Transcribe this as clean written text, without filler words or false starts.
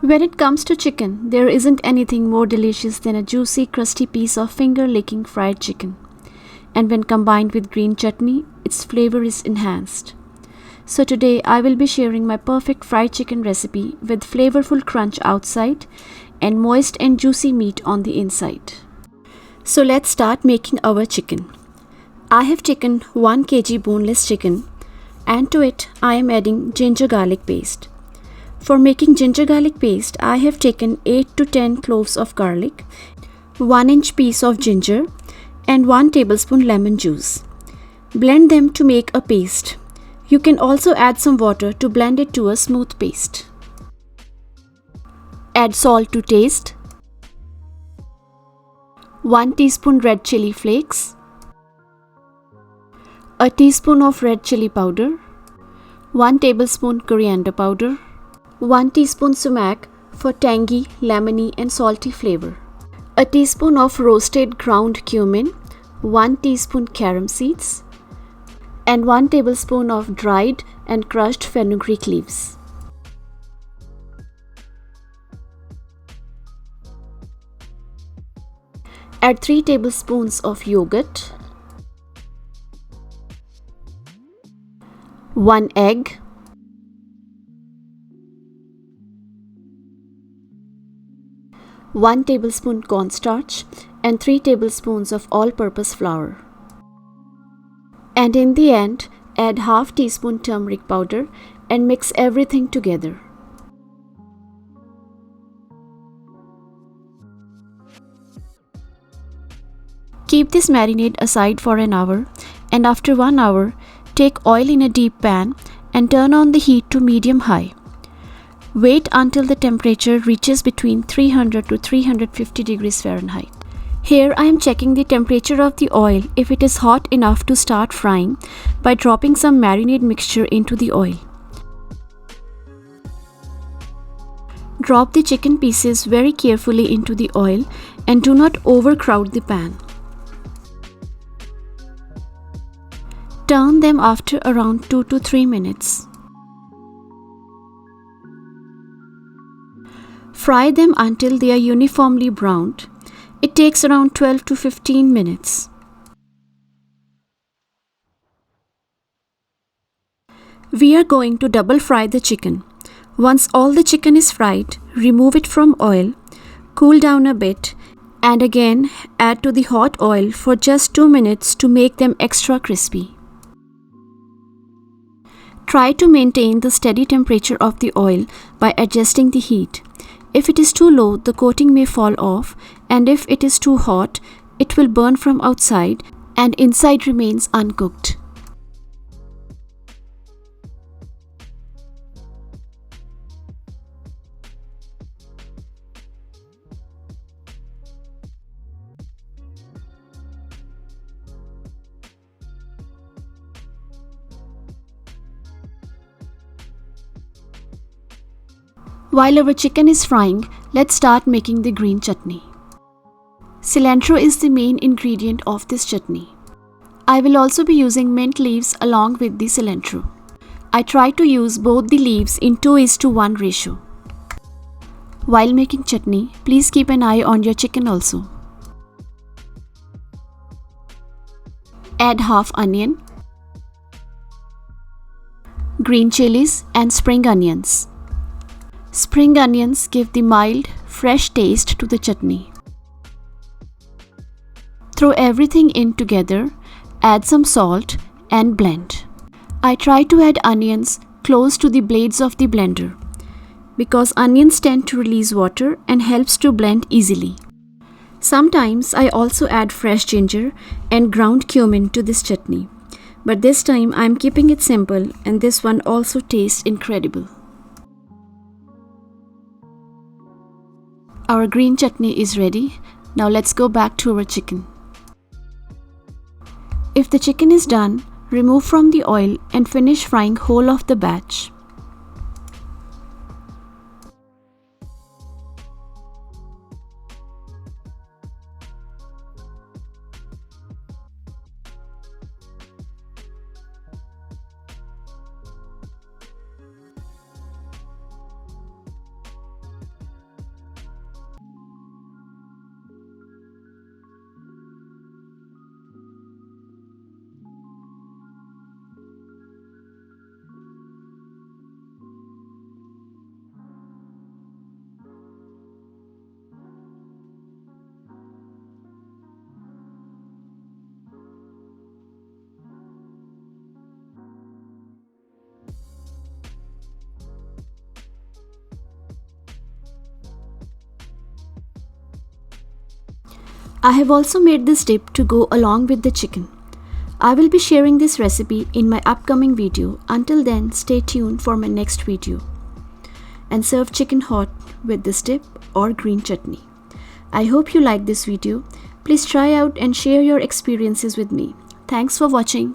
When it comes to chicken, there isn't anything more delicious than a juicy, crusty piece of finger-licking fried chicken. And when combined with green chutney, its flavor is enhanced. So today I will be sharing my perfect fried chicken recipe with flavorful crunch outside and moist and juicy meat on the inside. So let's start making our chicken. I have taken 1 kg boneless chicken and to it I am adding ginger garlic paste. For making ginger garlic paste, I have taken 8 to 10 cloves of garlic, 1-inch piece of ginger and 1 tablespoon lemon juice. Blend them to make a paste. You can also add some water to blend it to a smooth paste. Add salt to taste, 1 teaspoon red chili flakes, a teaspoon of red chili powder, 1 tablespoon coriander powder, 1 teaspoon sumac for tangy, lemony and salty flavor, a teaspoon of roasted ground cumin, 1 teaspoon carom seeds, and 1 tablespoon of dried and crushed fenugreek leaves. Add 3 tablespoons of yogurt, 1 egg, 1 tablespoon cornstarch and 3 tablespoons of all-purpose flour. And in the end, add half teaspoon turmeric powder and mix everything together. Keep this marinade aside for an hour, and after 1 hour, take oil in a deep pan and turn on the heat to medium-high. Wait until the temperature reaches between 300 to 350 degrees Fahrenheit. Here I am checking the temperature of the oil if it is hot enough to start frying by dropping some marinade mixture into the oil. Drop the chicken pieces very carefully into the oil and do not overcrowd the pan. Turn them after around 2 to 3 minutes. Fry them until they are uniformly browned. It takes around 12 to 15 minutes. We are going to double fry the chicken. Once all the chicken is fried, remove it from oil, cool down a bit, and again add to the hot oil for just 2 minutes to make them extra crispy. Try to maintain the steady temperature of the oil by adjusting the heat. If it is too low, the coating may fall off, and if it is too hot, it will burn from outside and inside remains uncooked. While our chicken is frying, let's start making the green chutney. Cilantro is the main ingredient of this chutney. I will also be using mint leaves along with the cilantro. I try to use both the leaves in 2:1 ratio. While making chutney, please keep an eye on your chicken also. Add half onion, green chilies and spring onions. Spring onions give the mild, fresh taste to the chutney. Throw everything in together, add some salt and blend. I try to add onions close to the blades of the blender because onions tend to release water and helps to blend easily. Sometimes I also add fresh ginger and ground cumin to this chutney, but this time I am keeping it simple and this one also tastes incredible. Our green chutney is ready. Now let's go back to our chicken. If the chicken is done, remove from the oil and finish frying whole of the batch. I have also made this dip to go along with the chicken. I will be sharing this recipe in my upcoming video. Until then, stay tuned for my next video. And serve chicken hot with this dip or green chutney. I hope you like this video. Please try out and share your experiences with me. Thanks for watching.